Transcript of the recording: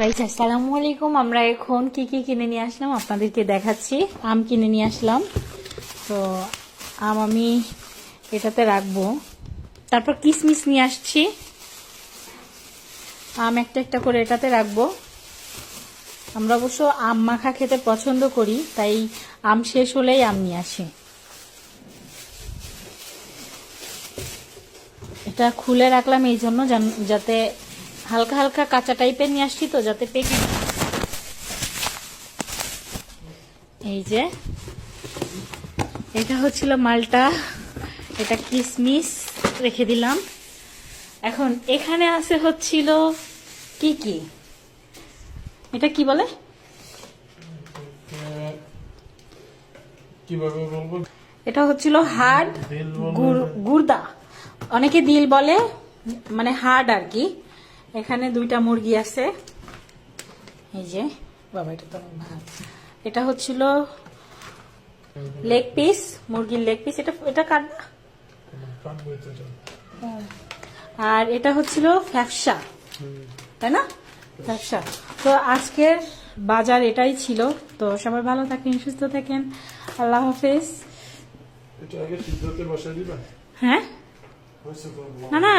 Guys আসসালামু আলাইকুম। আমরা এখন কি কি কিনে নিয়ে আসলাম আপনাদেরকে দেখাচ্ছি। আম কিনে নিয়ে আসলাম, তো আম আমি এটাতে রাখবো। তারপর কিশমিশ নিয়ে আসছি, আম একটা একটা করে এটাতে রাখবো। আমরা অবশ্য আম মাখা খেতে পছন্দ করি, তাই আম শেষ হলেই আম নিয়ে আসি। এটা খুলে রাখলাম এই জন্য যাতে হালকা হালকা কাঁচা টাইপের নিয়ে আসছি, তো যাতে পেকে। এই যে এটা হচ্ছিল মালটা, এটা কিশমিশ রেখে দিলাম। এখন এখানে আছে হচ্ছিল কি কি, এটা কি বলে, কিভাবে বলবো, এটা হচ্ছিল হাড়, গুর্দা, অনেকে দিল বলে, মানে হাড় আর কি। এখানে দুইটা মুরগি আছে, এই যে বাবা, এটা তো এটা হচ্ছিল লেগ পিস, মুরগির লেগ পিস। এটা কাট। আর এটা হচ্ছিল ফ্যাপসা, তাই না? ফ্যাপসা। তো আজকের বাজার এটাই ছিল। তো সবাই ভালো থাকেন, সুস্থ থাকেন, আল্লাহ হাফেজ। এটা আগে সিদ্ধতে বসাই দিবা? হ্যাঁ, না না